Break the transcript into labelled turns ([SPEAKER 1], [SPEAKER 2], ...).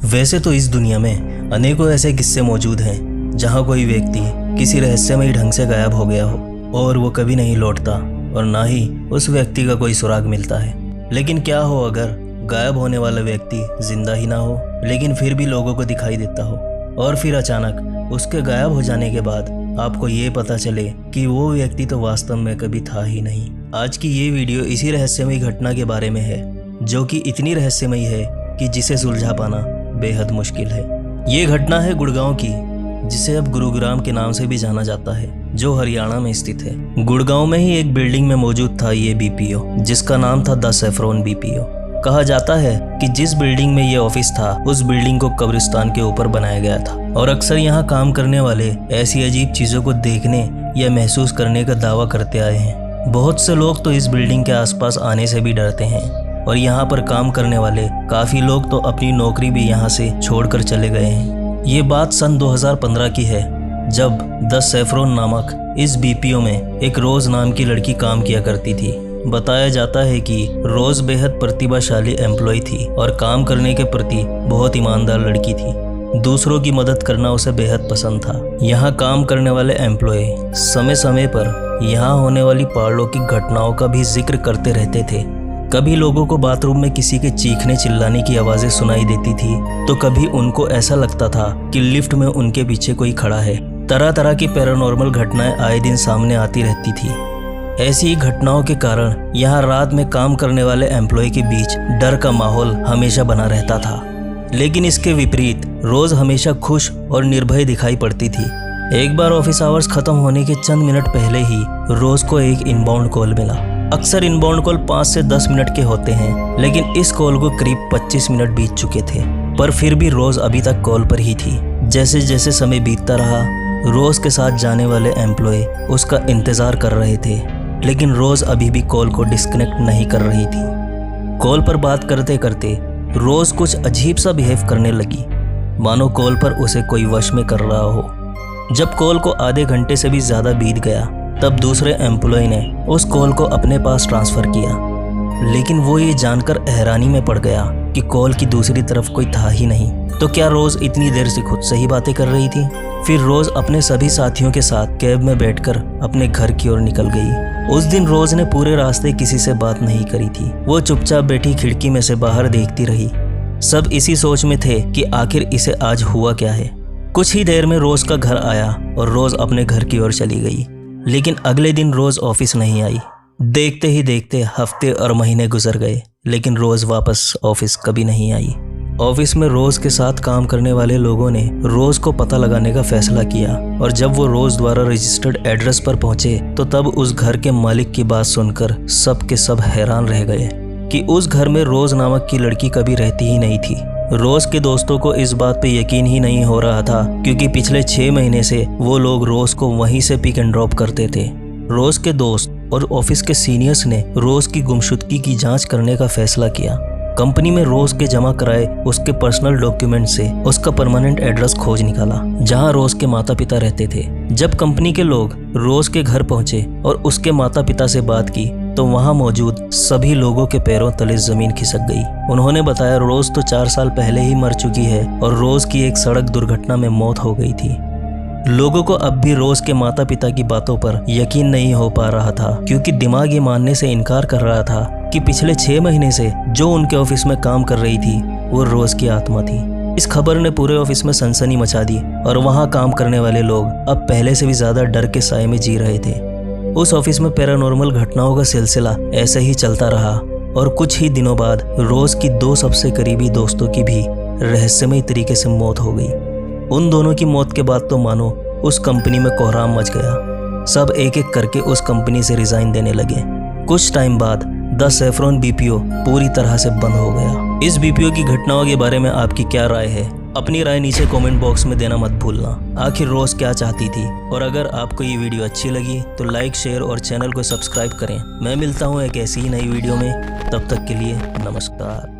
[SPEAKER 1] वैसे तो इस दुनिया में अनेकों ऐसे किस्से मौजूद हैं जहां कोई व्यक्ति किसी रहस्यमयी ढंग से गायब हो गया हो और वो कभी नहीं लौटता और ना ही उस व्यक्ति का कोई सुराग मिलता है। लेकिन क्या हो अगर गायब होने वाला व्यक्ति जिंदा ही ना हो लेकिन फिर भी लोगों को दिखाई देता हो और फिर अचानक उसके गायब हो जाने के बाद आपको ये पता चले कि वो व्यक्ति तो वास्तव में कभी था ही नहीं। आज की ये वीडियो इसी रहस्यमयी घटना के बारे में है जो कि इतनी रहस्यमयी है कि जिसे सुलझा पाना बेहद मुश्किल है। ये घटना है गुड़गांव की, जिसे अब गुरुग्राम के नाम से भी जाना जाता है, जो हरियाणा में स्थित है। गुड़गांव में ही एक बिल्डिंग में मौजूद था ये बीपीओ, जिसका नाम था द सैफरॉन बीपीओ। कहा जाता है कि जिस बिल्डिंग में ये ऑफिस था उस बिल्डिंग को कब्रिस्तान के ऊपर बनाया गया था और अक्सर यहाँ काम करने वाले ऐसी अजीब चीजों को देखने या महसूस करने का दावा करते आए हैं। बहुत से लोग तो इस बिल्डिंग के आसपास आने से भी डरते हैं और यहाँ पर काम करने वाले काफी लोग तो अपनी नौकरी भी यहाँ से छोड़कर चले गए हैं। ये बात सन 2015 की है, जब द सैफरॉन नामक इस बीपीओ में एक रोज नाम की लड़की काम किया करती थी। बताया जाता है कि रोज बेहद प्रतिभाशाली एम्प्लॉय थी और काम करने के प्रति बहुत ईमानदार लड़की थी। दूसरों की मदद करना उसे बेहद पसंद था। यहाँ काम करने वाले एम्प्लॉय समय समय पर यहाँ होने वाली पारलौकिक घटनाओं का भी जिक्र करते रहते थे। कभी लोगों को बाथरूम में किसी के चीखने चिल्लाने की आवाजें सुनाई देती थी तो कभी उनको ऐसा लगता था कि लिफ्ट में उनके पीछे कोई खड़ा है। तरह तरह की पैरानॉर्मल घटनाएं आए दिन सामने आती रहती थी। ऐसी ही घटनाओं के कारण यहाँ रात में काम करने वाले एम्प्लॉय के बीच डर का माहौल हमेशा बना रहता था। लेकिन इसके विपरीत रोज हमेशा खुश और निर्भय दिखाई पड़ती थी। एक बार ऑफिस आवर्स खत्म होने के चंद मिनट पहले ही रोज को एक इनबाउंड कॉल मिला। अक्सर इनबाउंड कॉल 5 से 10 मिनट के होते हैं, लेकिन इस कॉल को करीब 25 मिनट बीत चुके थे, पर फिर भी रोज अभी तक कॉल पर ही थी। जैसे जैसे समय बीतता रहा, रोज के साथ जाने वाले एम्प्लॉय उसका इंतजार कर रहे थे, लेकिन रोज अभी भी कॉल को डिस्कनेक्ट नहीं कर रही थी। कॉल पर बात करते करते रोज कुछ अजीब सा बिहेव करने लगी, मानो कॉल पर उसे कोई वश में कर रहा हो। जब कॉल को आधे घंटे से भी ज्यादा बीत गया, तब दूसरे एम्प्लॉय ने उस कॉल को अपने पास ट्रांसफर किया, लेकिन वो ये जानकर हैरानी में पड़ गया कि कॉल की दूसरी तरफ कोई था ही नहीं। तो क्या रोज इतनी देर से खुद से ही बातें कर रही थी? फिर रोज अपने सभी साथियों के साथ कैब में बैठकर अपने घर की ओर निकल गई। उस दिन रोज ने पूरे रास्ते किसी से बात नहीं करी थी। वो चुपचाप बैठी खिड़की में से बाहर देखती रही। सब इसी सोच में थे कि आखिर इसे आज हुआ क्या है। कुछ ही देर में रोज का घर आया और रोज अपने घर की ओर चली गई, लेकिन अगले दिन रोज ऑफिस नहीं आई। देखते ही देखते हफ्ते और महीने गुजर गए, लेकिन रोज वापस ऑफिस कभी नहीं आई। ऑफिस में रोज के साथ काम करने वाले लोगों ने रोज को पता लगाने का फैसला किया और जब वो रोज द्वारा रजिस्टर्ड एड्रेस पर पहुंचे तो तब उस घर के मालिक की बात सुनकर सब के सब हैरान रह गए कि उस घर में रोज नामक की लड़की कभी रहती ही नहीं थी। रोज के दोस्तों को इस बात पे यकीन ही नहीं हो रहा था, क्योंकि पिछले 6 महीने से वो लोग रोज को वहीं से पिक एंड ड्रॉप करते थे। रोज के दोस्त और ऑफिस के सीनियर्स ने रोज की गुमशुदगी की जांच करने का फैसला किया। कंपनी में रोज के जमा कराए उसके पर्सनल डॉक्यूमेंट से उसका परमानेंट एड्रेस खोज निकाला, जहां रोज के माता पिता रहते थे। जब कंपनी के लोग रोज के घर पहुंचे और उसके माता पिता से बात की तो वहां मौजूद सभी लोगों के पैरों तले जमीन खिसक गई। उन्होंने बताया रोज तो 4 साल पहले ही मर चुकी है और रोज की एक सड़क दुर्घटना में मौत हो गई थी। लोगों को अब भी रोज के माता पिता की बातों पर यकीन नहीं हो पा रहा था, क्योंकि दिमाग ये मानने से इनकार कर रहा था कि पिछले 6 महीने से जो उनके ऑफिस में काम कर रही थी वो रोज की आत्मा थी। इस खबर ने पूरे ऑफिस में सनसनी मचा दी और वहां काम करने वाले लोग अब पहले से भी ज्यादा डर के साए में जी रहे थे। उस ऑफिस में पैरानॉर्मल घटनाओं का सिलसिला ऐसे ही चलता रहा और कुछ ही दिनों बाद रोज की 2 सबसे करीबी दोस्तों की भी रहस्यमयी तरीके से मौत हो गई। उन दोनों की मौत के बाद तो मानो उस कंपनी में कोहराम मच गया। सब एक एक करके उस कंपनी से रिजाइन देने लगे। कुछ टाइम बाद द सैफरॉन बीपीओ पूरी तरह से बंद हो गया। इस बीपीओ की घटनाओं के बारे में आपकी क्या राय है? अपनी राय नीचे कमेंट बॉक्स में देना मत भूलना। आखिर रोज क्या चाहती थी? और अगर आपको ये वीडियो अच्छी लगी तो लाइक, शेयर और चैनल को सब्सक्राइब करें। मैं मिलता हूँ एक ऐसी ही नई वीडियो में, तब तक के लिए नमस्कार।